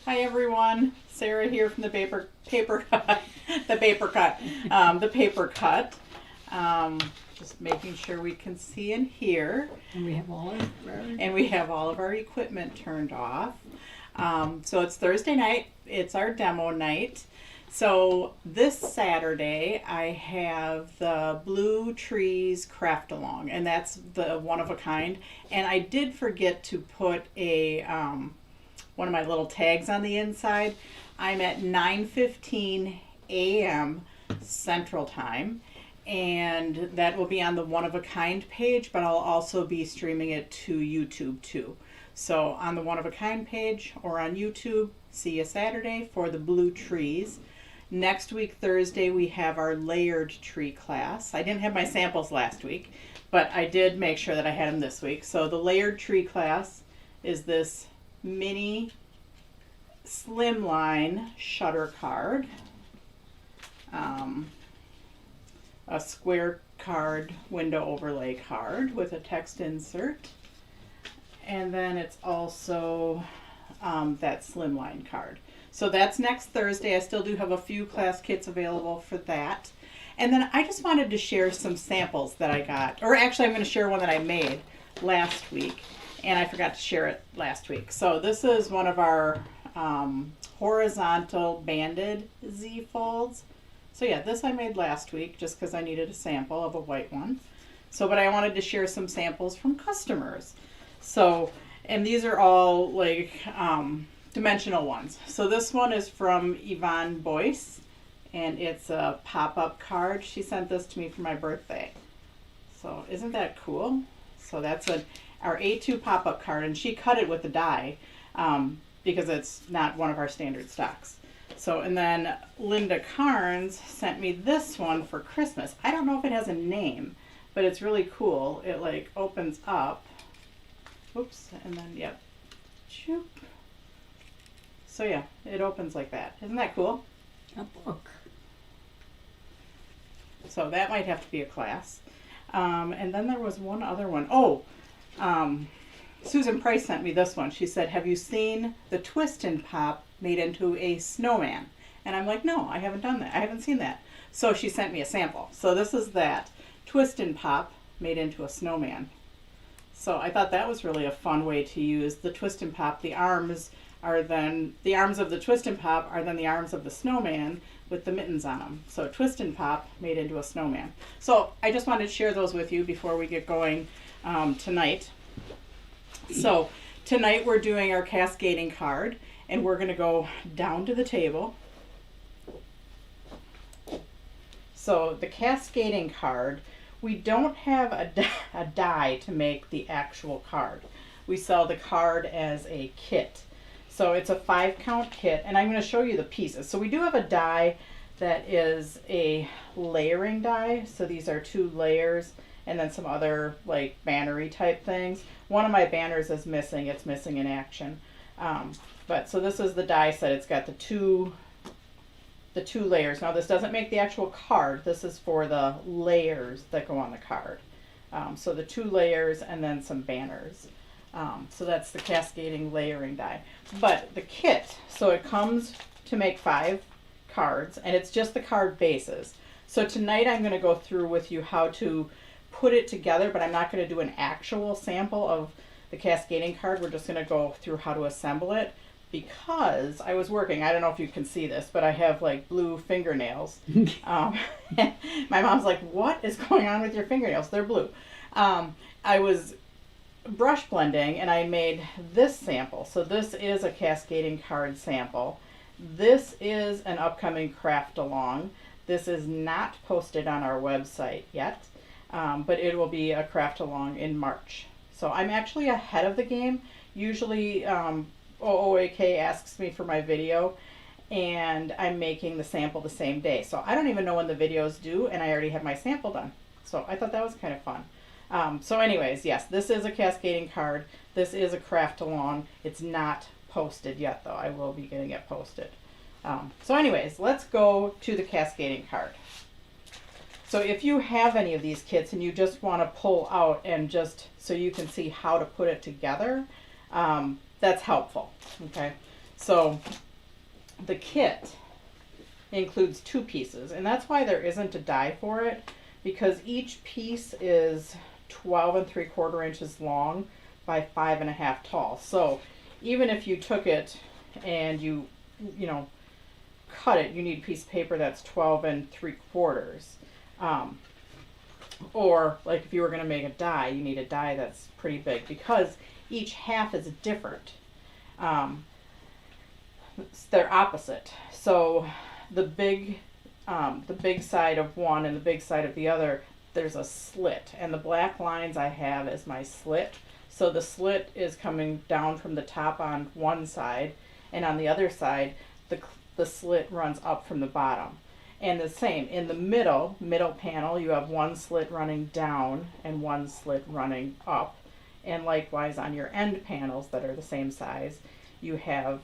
Hi everyone, Sarah here from the paper cut, the paper cut. Just making sure we can see and hear. And we have all of our equipment turned off. So it's Thursday night. It's our demo night. So this Saturday I have the Blue Trees Craft Along, and that's the one of a kind. And I did forget to put a one of my little tags on the inside. I'm at 9:15 a.m. Central Time, and that will be on the one of a kind page, but I'll also be streaming it to YouTube too. So on the one of a kind page or on YouTube, see you Saturday for the Blue Trees. Next week, Thursday, we have our layered tree class. I didn't have my samples last week, but I did make sure that I had them this week. So the layered tree class is this mini slimline shutter card, a square card window overlay card with a text insert, and then it's also that slimline card. So that's next Thursday. I still do have a few class kits available for that. And then I just wanted to share some samples that I got, or actually I'm going to share one that I made last week, and I forgot to share it last week. So this is one of our horizontal banded Z folds. So yeah, this I made last week just because I needed a sample of a white one. So, but I wanted to share some samples from customers. So, and these are all like dimensional ones. So this one is from Yvonne Boyce, and it's a pop-up card. She sent this to me for my birthday. So isn't that cool? So that's our A2 pop-up card, and she cut it with a die because it's not one of our standard stocks. So, and then Linda Carnes sent me this one for Christmas. I don't know if it has a name, but it's really cool. It like opens up. Oops, and then, yep. Choop. So yeah, it opens like that. Isn't that cool? a book. So that might have to be a class. And then there was one other one. Oh, Susan Price sent me this one. She said, have you seen the Twist and Pop made into a snowman? And I'm like, no, I haven't done that. I haven't seen that. So she sent me a sample. So this is that Twist and Pop made into a snowman. So I thought that was really a fun way to use the Twist and Pop. The arms are then, the arms of the Twist and Pop are then the arms of the snowman with the mittens on them. So Twist and Pop made into a snowman. So I just wanted to share those with you before we get going tonight. So tonight we're doing our cascading card, and we're going to go down to the table. So the cascading card, we don't have a die to make the actual card. We sell the card as a kit. So it's a 5-count kit, and I'm going to show you the pieces. So we do have a die that is a layering die. So these are 2 layers and then some other like bannery type things. One of my banners is missing. It's missing in action. But so this is the die set. It's got the two layers. Now this doesn't make the actual card. This is for the layers that go on the card. So the 2 layers and then some banners. So that's the cascading layering die. But the kit, so it comes to make 5 cards, and it's just the card bases. So tonight I'm going to go through with you how to put it together, but I'm not going to do an actual sample of the cascading card. We're just going to go through how to assemble it, because I was working, I don't know if you can see this, but I have like blue fingernails. My mom's like, what is going on with your fingernails? They're blue. I was brush blending and I made this sample. So this is a cascading card sample. This is an upcoming craft along. This is not posted on our website yet, but it will be a craft along in March. So I'm actually ahead of the game. Usually OOAK asks me for my video, and I'm making the sample the same day. So I don't even know when the video's due, and I already have my sample done. So I thought that was kind of fun. So anyways, yes, this is a cascading card. This is a craft along. It's not posted yet, though. I will be getting it posted. So anyways, let's go to the cascading card. So if you have any of these kits and you just want to pull out and just so you can see how to put it together, that's helpful. Okay. So the kit includes 2 pieces, and that's why there isn't a die for it, because each piece is 12 3/4 inches long by 5.5 tall. So even if you took it and you know, cut it, you need a piece of paper that's 12 3/4. Or like if you were going to make a die, you need a die that's pretty big, because each half is different. They're opposite. So the big side of one and the big side of the other, there's a slit, and the black lines I have as my slit. So the slit is coming down from the top on one side, and on the other side, the slit runs up from the bottom. And the same, in the middle panel, you have one slit running down and one slit running up. And likewise on your end panels that are the same size, you have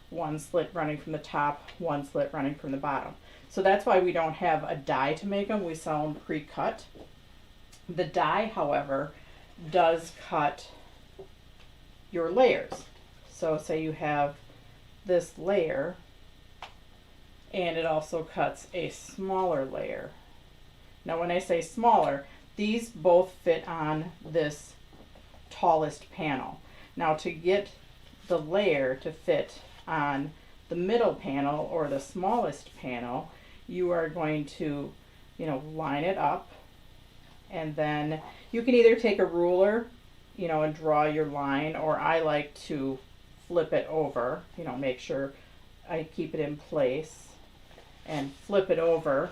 one slit running from the top, one slit running from the bottom. So that's why we don't have a die to make them. We sell them pre-cut. The die, however, does cut your layers. So say you have this layer, and it also cuts a smaller layer. Now when I say smaller, these both fit on this tallest panel. Now to get the layer to fit on the middle panel or the smallest panel, you are going to, line it up, and then you can either take a ruler, and draw your line, or I like to flip it over, make sure I keep it in place and flip it over.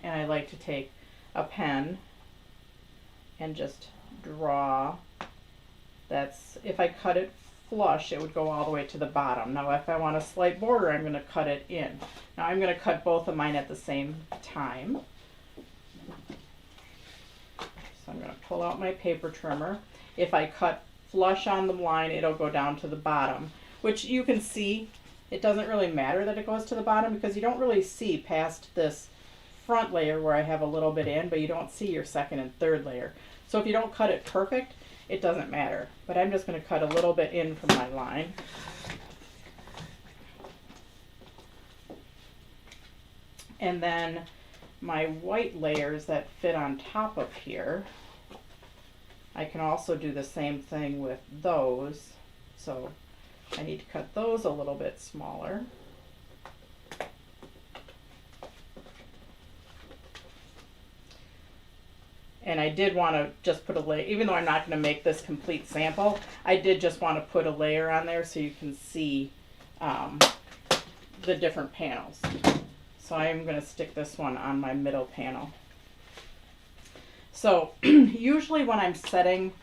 And I like to take a pen and just draw. That's, if I cut it flush, it would go all the way to the bottom. Now if I want a slight border, I'm going to cut it in. Now I'm going to cut both of mine at the same time. So I'm going to pull out my paper trimmer. If I cut flush on the line, it'll go down to the bottom, which you can see. It doesn't really matter that it goes to the bottom, because you don't really see past this front layer where I have a little bit in, but you don't see your second and third layer. So if you don't cut it perfect, it doesn't matter. But I'm just going to cut a little bit in from my line. And then my white layers that fit on top of here, I can also do the same thing with those. So I need to cut those a little bit smaller. And I did want to just put a layer, even though I'm not going to make this complete sample, I did just want to put a layer on there so you can see the different panels. So I'm going to stick this one on my middle panel. So usually when I'm setting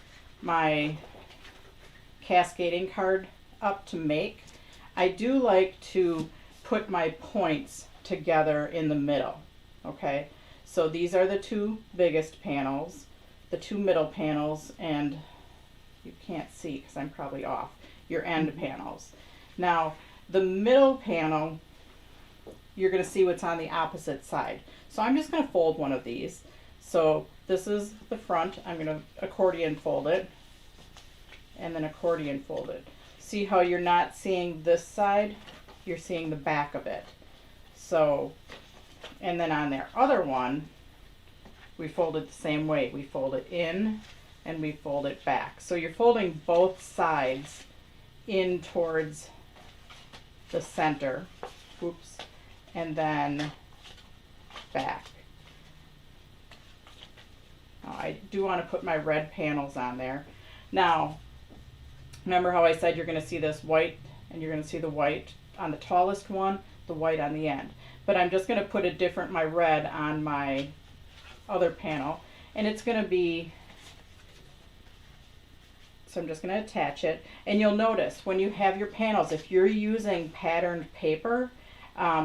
my cascading card up to make, I do like to put my points together in the middle. Okay, so these are the 2 biggest panels, the 2 middle panels, and you can't see because I'm probably off, your end panels. Now the middle panel, you're going to see what's on the opposite side. So I'm just going to fold one of these. So this is the front. I'm going to accordion fold it, and then accordion fold it. See how you're not seeing this side? You're seeing the back of it. So, and then on their other one, we fold it the same way. We fold it in and we fold it back. So you're folding both sides in towards the center. Oops. And then back. Now, I do want to put my red panels on there. Now, remember how I said you're going to see this white, and you're going to see the white on the tallest one, the white on the end. But I'm just going to put my red on my other panel, and it's going to be, so I'm just going to attach it. And you'll notice when you have your panels, if you're using patterned paper,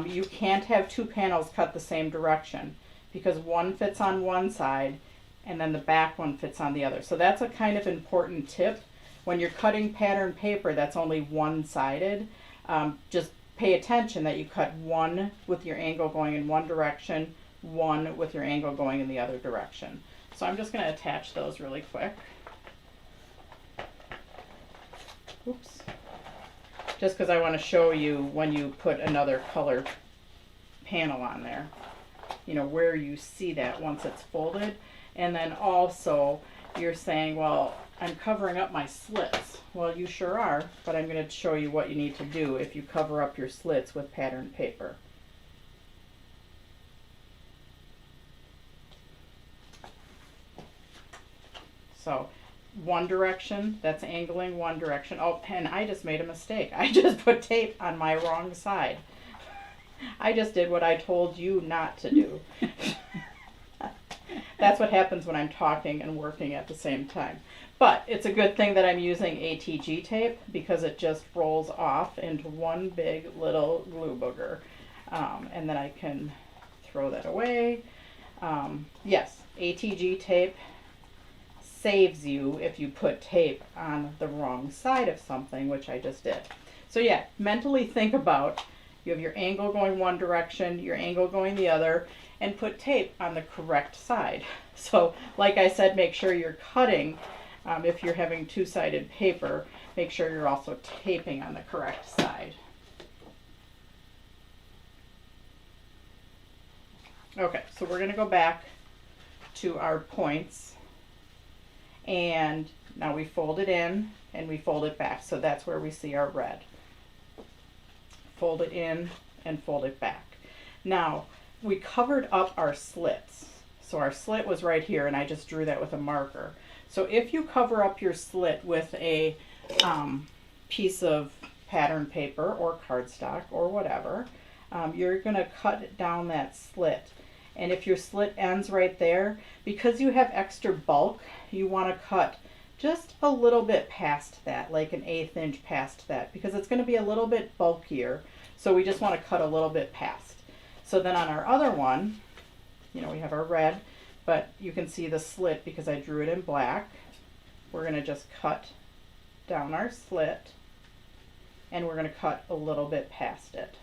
you can't have 2 panels cut the same direction, because one fits on one side and then the back one fits on the other. So that's a kind of important tip. When you're cutting pattern paper that's only one-sided, just pay attention that you cut one with your angle going in one direction, one with your angle going in the other direction. So I'm just going to attach those really quick. Oops. just because I want to show you when you put another color panel on there, you know, where you see that once it's folded. And then also you're saying, well, I'm covering up my slits. Well, you sure are, but I'm going to show you what you need to do if you cover up your slits with patterned paper. So one direction, that's angling one direction. Oh, and I just made a mistake. I just put tape on my wrong side. I just did what I told you not to do. That's what happens when I'm talking and working at the same time. But it's a good thing that I'm using ATG tape because it just rolls off into one big little glue booger. And then I can throw that away. Yes, ATG tape saves you if you put tape on the wrong side of something, which I just did. So yeah, mentally think about, you have your angle going one direction, your angle going the other, and put tape on the correct side. So like I said, make sure you're cutting, if you're having two-sided paper, make sure you're also taping on the correct side. Okay, so we're going to go back to our points, and now we fold it in and we fold it back. So that's where we see our red. Fold it in and fold it back. Now, we covered up our slits. So our slit was right here, and I just drew that with a marker. So if you cover up your slit with a piece of pattern paper or cardstock or whatever, you're going to cut down that slit. And if your slit ends right there, because you have extra bulk, you want to cut just a little bit past that, like an 1/8 inch past that, because it's going to be a little bit bulkier. So we just want to cut a little bit past. So then on our other one, you know, we have our red, but you can see the slit because I drew it in black. We're going to just cut down our slit, and we're going to cut a little bit past it.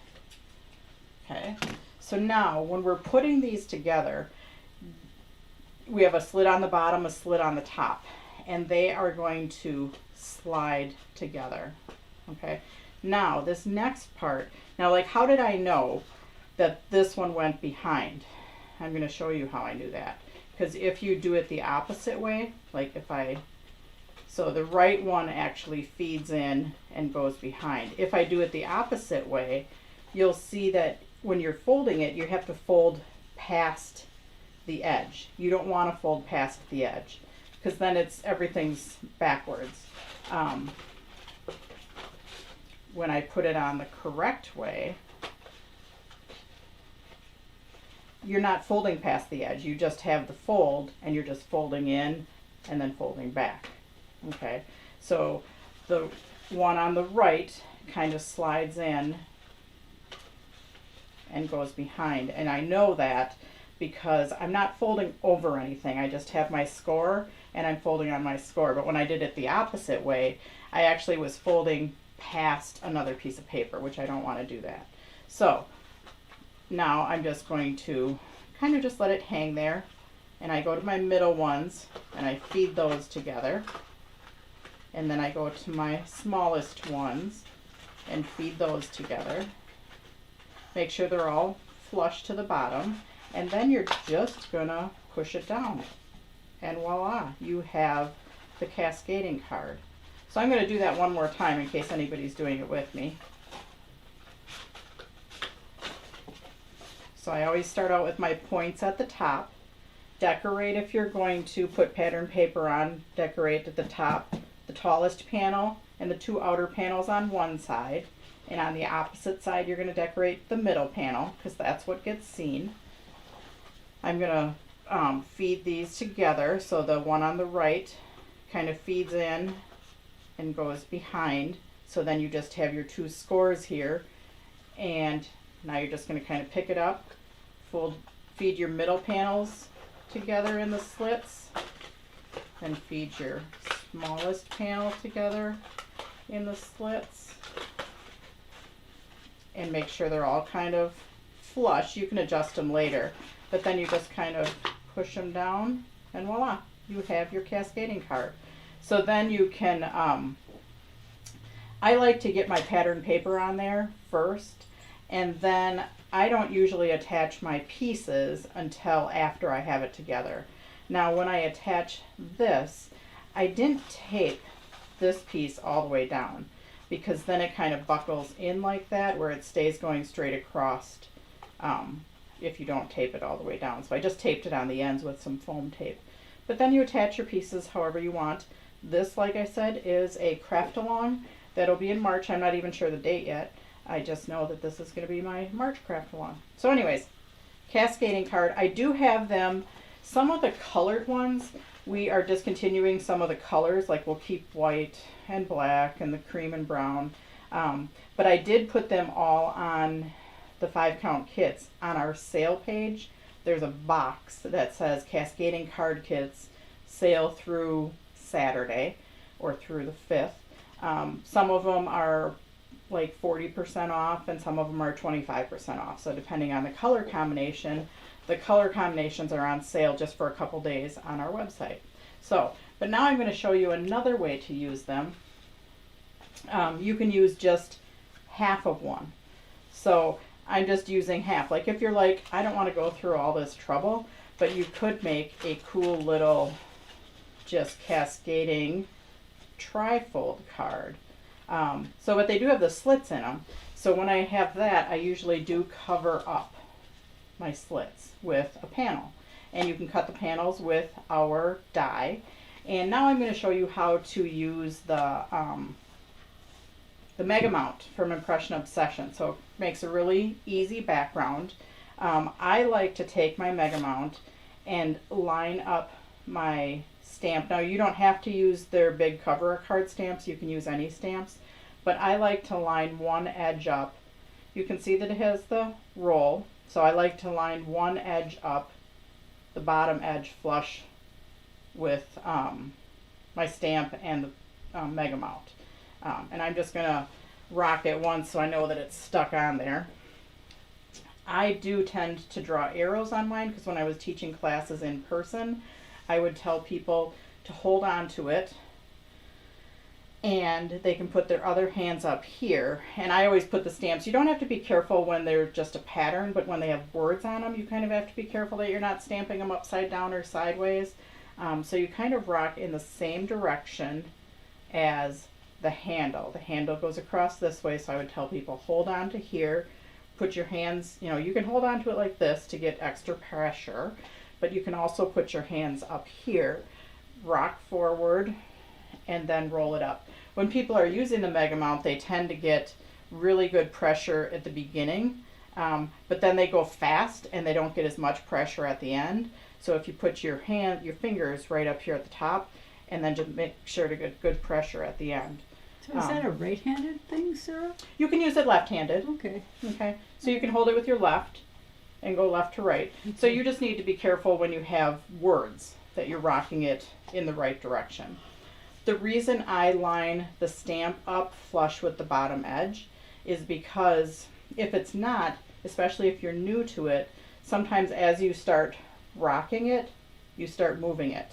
Okay, so now when we're putting these together, we have a slit on the bottom, a slit on the top, and they are going to slide together. Okay, now this next part, now like how did I know that this one went behind? I'm going to show you how I knew that. Because if you do it the opposite way, like if I, so the right one actually feeds in and goes behind. If I do it the opposite way, you'll see that when you're folding it, you have to fold past the edge. You don't want to fold past the edge because then everything's backwards. When I put it on the correct way, you're not folding past the edge. You just have the fold and you're just folding in and then folding back. Okay, so the one on the right kind of slides in and goes behind. And I know that because I'm not folding over anything. I just have my score and I'm folding on my score. But when I did it the opposite way, I actually was folding past another piece of paper, which I don't want to do that. So now I'm just going to kind of just let it hang there, and I go to my middle ones and I feed those together, and then I go to my smallest ones and feed those together. Make sure they're all flush to the bottom, and then you're just gonna push it down, and voila, you have the cascading card. So I'm going to do that one more time in case anybody's doing it with me. So I always start out with my points at the top. Decorate if you're going to put pattern paper on. Decorate at the top, the tallest panel and the two outer panels on one side. And on the opposite side, you're going to decorate the middle panel because that's what gets seen. I'm going to feed these together. So the one on the right kind of feeds in and goes behind. So then you just have your two scores here. And now you're just going to kind of pick it up, feed your middle panels together in the slits, then feed your smallest panel together in the slits, and make sure they're all kind of flush. You can adjust them later, but then you just kind of push them down, and voila, you have your cascading card. So then you can I like to get my pattern paper on there first, and then I don't usually attach my pieces until after I have it together. Now when I attach this, I didn't tape this piece all the way down, because then it kind of buckles in like that where it stays going straight across if you don't tape it all the way down. So I just taped it on the ends with some foam tape. But then you attach your pieces however you want. This, like I said, is a craft along that'll be in March. I'm not even sure the date yet. I just know that this is going to be my March craft along. So anyways, cascading card. I do have them, some of the colored ones, we are discontinuing some of the colors, like we'll keep white and black and the cream and brown. But I did put them all on the 5-count kits on our sale page. There's a box that says Cascading Card Kits, sale through Saturday or through the 5th. Some of them are like 40% off and some of them are 25% off. So depending on the color combination, the color combinations are on sale just for a couple days on our website. So, but now I'm going to show you another way to use them. You can use just half of one. So I'm just using half. Like if you're like, I don't want to go through all this trouble, but you could make a cool little just cascading trifold card. But they do have the slits in them. So when I have that, I usually do cover up my slits with a panel. And you can cut the panels with our die. And now I'm going to show you how to use the Mega Mount from Impression Obsession. So it makes a really easy background. I like to take my Mega Mount and line up my stamp. Now you don't have to use their big cover card stamps, you can use any stamps, but I like to line one edge up. You can see that it has the roll, so I like to line one edge up, the bottom edge flush with my stamp and the Mega Mount. And I'm just gonna rock it once so I know that it's stuck on there. I do tend to draw arrows on mine because when I was teaching classes in person, I would tell people to hold on to it and they can put their other hands up here. And I always put the stamps. You don't have to be careful when they're just a pattern, but when they have words on them, you kind of have to be careful that you're not stamping them upside down or sideways. So you kind of rock in the same direction as the handle. The handle goes across this way, so I would tell people hold on to here, put your hands, you can hold on to it like this to get extra pressure, but you can also put your hands up here, rock forward, and then roll it up. When people are using the Mega Mount, they tend to get really good pressure at the beginning, but then they go fast and they don't get as much pressure at the end. So if you put your fingers right up here at the top, and then just make sure to get good pressure at the end. So is that a right-handed thing, Sarah? You can use it left-handed. Okay. Okay. So you can hold it with your left and go left to right. Okay. So you just need to be careful when you have words that you're rocking it in the right direction. The reason I line the stamp up flush with the bottom edge is because if it's not, especially if you're new to it, sometimes as you start rocking it, you start moving it.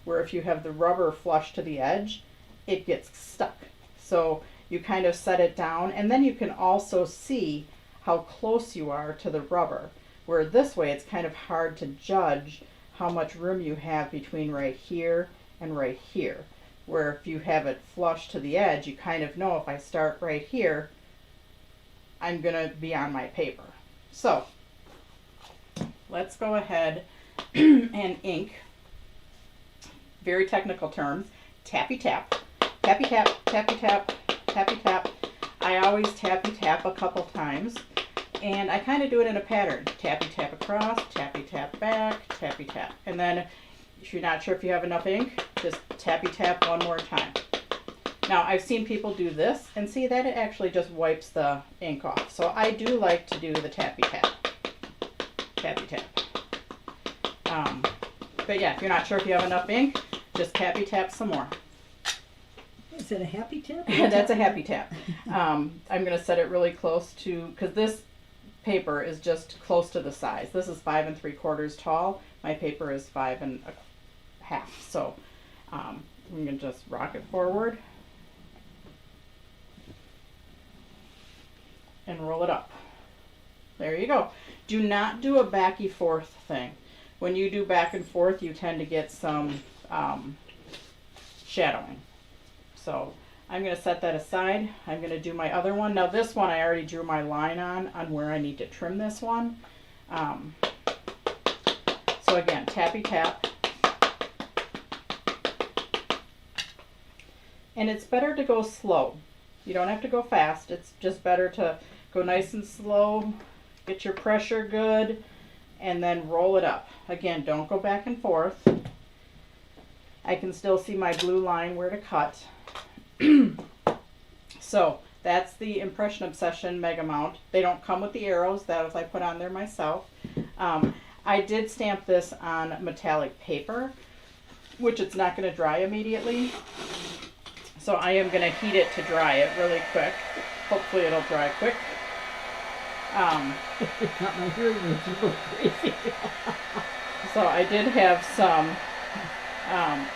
Where if you have the rubber flush to the edge, it gets stuck. So you kind of set it down, and then you can also see how close you are to the rubber. Where this way, it's kind of hard to judge how much room you have between right here and right here. Where if you have it flush to the edge, you kind of know if I start right here, I'm gonna be on my paper. So let's go ahead and ink. Very technical terms, tappy tap, tappy tap, tappy tap, tappy tap. I always tappy tap a couple times, and I kind of do it in a pattern. Tappy tap across, tappy tap back, tappy tap. And then if you're not sure if you have enough ink, just tappy tap one more time. Now I've seen people do this and see that it actually just wipes the ink off. So I do like to do the tappy tap, tappy tap. But yeah, if you're not sure if you have enough ink, just tappy tap some more. Is it a happy tap? That's a happy tap. I'm going to set it really close to, because this paper is just close to the size. This is 5 3/4 tall. My paper is 5 1/2. So I'm going to just rock it forward. and roll it up. There you go. Do not do a backy forth thing. When you do back and forth, you tend to get some shadowing. So I'm going to set that aside. I'm going to do my other one. Now this one I already drew my line on where I need to trim this one. So again, tappy tap. And it's better to go slow. You don't have to go fast. It's just better to go nice and slow, get your pressure good, and then roll it up. Again, don't go back and forth. I can still see my blue line where to cut. So that's the Impression Obsession Mega Mount. They don't come with the arrows. That was I put on there myself. I did stamp this on metallic paper, which it's not going to dry immediately. So I am going to heat it to dry it really quick. Hopefully it'll dry quick. Got my hearing aids a little crazy. So I did have some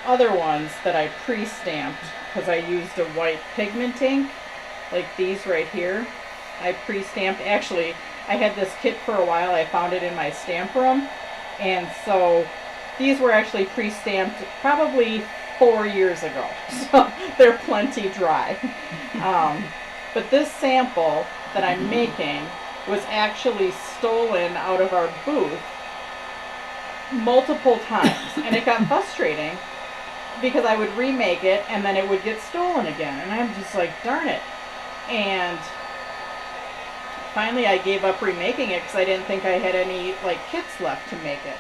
other ones that I pre-stamped because I used a white pigment ink, like these right here. I pre-stamped. Actually, I had this kit for a while. I found it in my stamp room. And so these were actually pre-stamped probably 4 years ago. So they're plenty dry. But this sample that I'm making was actually stolen out of our booth multiple times. And it got frustrating because I would remake it and then it would get stolen again. And I'm just like, darn it. And finally I gave up remaking it because I didn't think I had any like kits left to make it.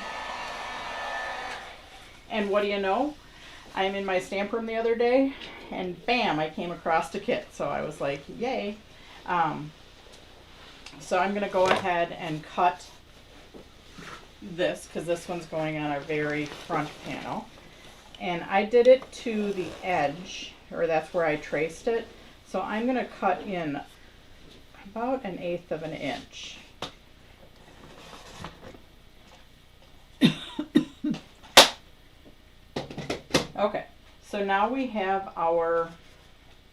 And what do you know? I'm in my stamp room the other day and bam, I came across a kit. So I was like, yay. So I'm going to go ahead and cut this because this one's going on our very front panel. And I did it to the edge, or that's where I traced it. So I'm going to cut in about 1/8 of an inch. Okay, so now we have our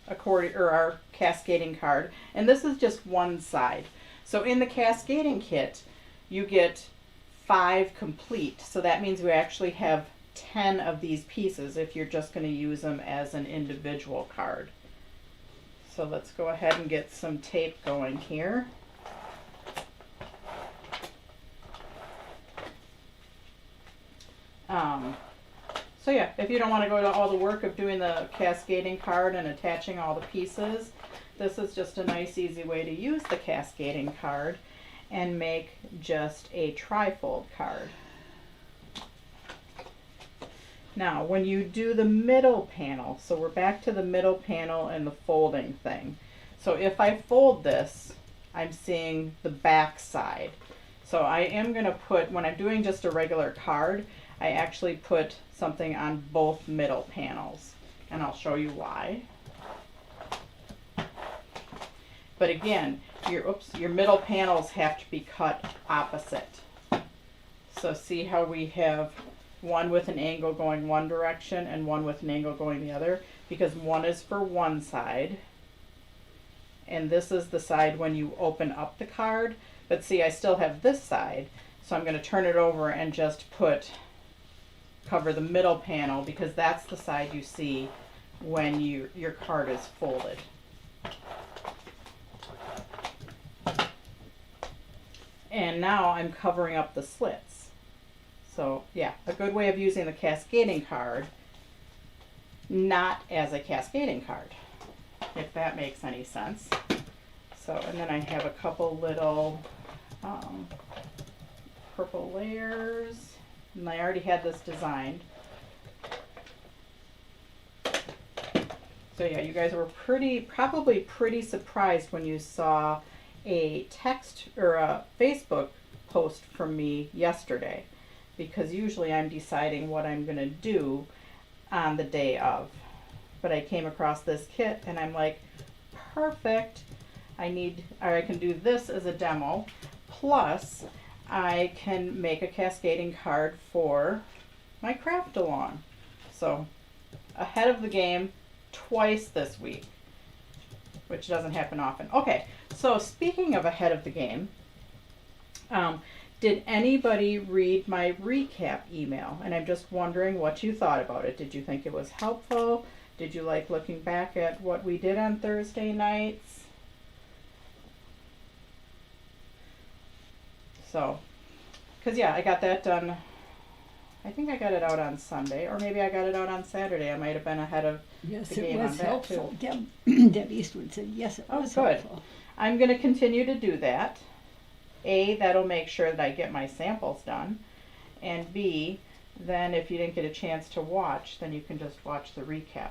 accordion or our cascading card, and this is just one side. So in the cascading kit, you get 5 complete. So that means we actually have 10 of these pieces if you're just going to use them as an individual card. So let's go ahead and get some tape going here. So yeah, if you don't want to go to all the work of doing the cascading card and attaching all the pieces, this is just a nice easy way to use the cascading card and make just a trifold card. Now, when you do the middle panel, so we're back to the middle panel and the folding thing. So if I fold this, I'm seeing the back side. So I am going to put, when I'm doing just a regular card, I actually put something on both middle panels, and I'll show you why. But again, your middle panels have to be cut opposite. So see how we have one with an angle going one direction and one with an angle going the other, because one is for one side and this is the side when you open up the card. But see, I still have this side, so I'm going to turn it over and just cover the middle panel, because that's the side you see when your card is folded. And now I'm covering up the slits. So yeah, a good way of using the cascading card, not as a cascading card, if that makes any sense. So, and then I have a couple little purple layers, and I already had this designed. So yeah, you guys were probably pretty surprised when you saw a text or a Facebook post from me yesterday, because usually I'm deciding what I'm going to do on the day of. But I came across this kit and I'm like, perfect. I can do this as a demo, plus I can make a cascading card for my craft along. So ahead of the game twice this week. which doesn't happen often. Okay, so speaking of ahead of the game, did anybody read my recap email? And I'm just wondering what you thought about it. Did you think it was helpful? Did you like looking back at what we did on Thursday nights? So, because yeah, I got that done. I think I got it out on Sunday, or maybe I got it out on Saturday. I might have been ahead of Yes, the it game was on that helpful. too. Deb Eastwood said, yes, it was good. helpful. I'm going to continue to do that. A, that'll make sure that I get my samples done. And B, then if you didn't get a chance to watch, then you can just watch the recap.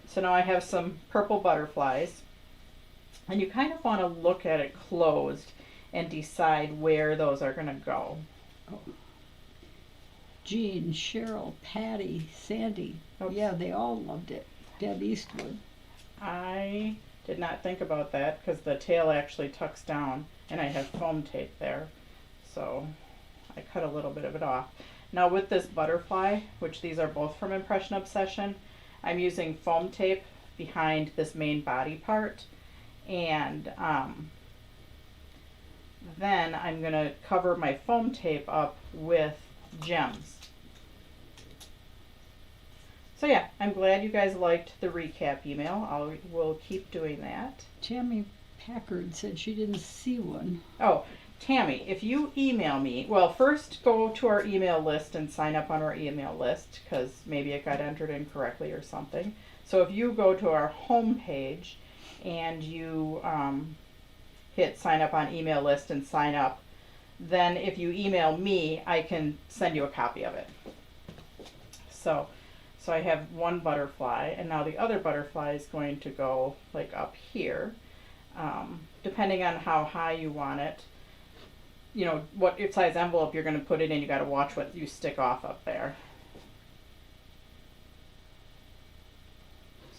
So now I have some purple butterflies. And you kind of want to look at it closed and decide where those are going to go. Oh. Jean, Cheryl, Patty, Sandy. Oops. Yeah, they all loved it. Deb Eastwood. I did not think about that because the tail actually tucks down and I have foam tape there. So I cut a little bit of it off. Now with this butterfly, which these are both from Impression Obsession, I'm using foam tape behind this main body part. And then I'm going to cover my foam tape up with gems. So yeah, I'm glad you guys liked the recap email. We'll keep doing that. Tammy Packard said she didn't see one. Oh, Tammy, if you email me, well, first go to our email list and sign up on our email list because maybe it got entered incorrectly or something. So if you go to our home page and you hit sign up on email list and sign up, then if you email me, I can send you a copy of it. So I have one butterfly, and now the other butterfly is going to go like up here. Depending on how high you want it, you know, what size envelope you're going to put it in, you got to watch what you stick off up there.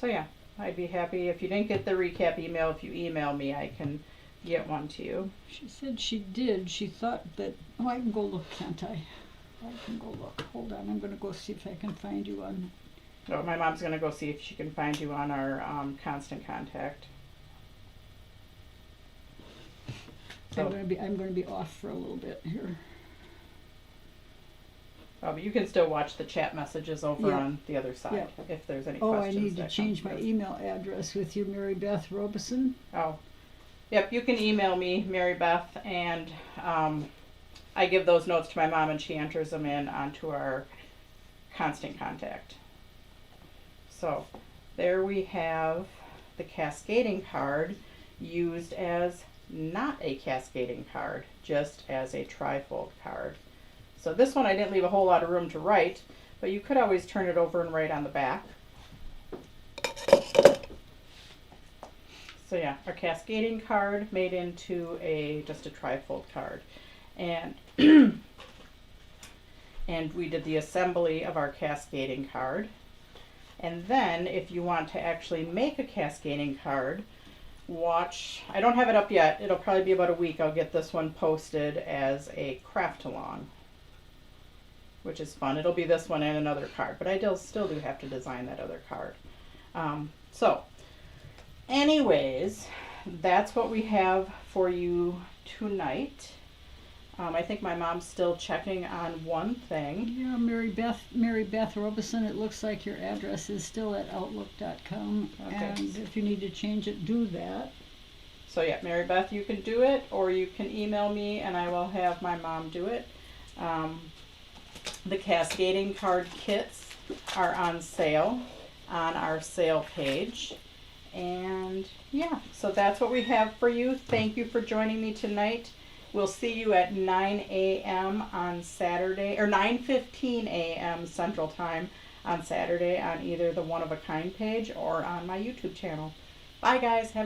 So yeah, I'd be happy if you didn't get the recap email. If you email me, I can get one to you. She said she did. She thought that, oh, I can go look, can't I? I can go look. Hold on, I'm going to go see if I can find you on. Oh, my mom's going to go see if she can find you on our Constant Contact. So, I'm going to be off for a little bit here. oh, but you can still watch the chat messages over on the other side if there's any questions. Oh, I need to change my email address with you, Mary Beth Robeson. Oh, yep, you can email me, Mary Beth, and I give those notes to my mom and she enters them in onto our Constant Contact. So there we have the cascading card used as not a cascading card, just as a trifold card. So this one I didn't leave a whole lot of room to write, but you could always turn it over and write on the back. So yeah, our cascading card made into just a trifold card. And and we did the assembly of our cascading card. And then if you want to actually make a cascading card, watch, I don't have it up yet, it'll probably be about a week. I'll get this one posted as a craft along, which is fun. It'll be this one and another card, but I still do have to design that other card. So anyways, that's what we have for you tonight. I think my mom's still checking on one thing. Yeah, Mary Beth Robeson, it looks like your address is still at outlook.com. Okay. And if you need to change it, do that. So yeah, Mary Beth, you can do it, or you can email me and I will have my mom do it. The Cascading Card Kits are on sale on our sale page. And yeah, so that's what we have for you. Thank you for joining me tonight. We'll see you at 9 a.m. on Saturday, or 9:15 a.m. Central Time on Saturday on either the One of a Kind page or on my YouTube channel. Bye guys. Have a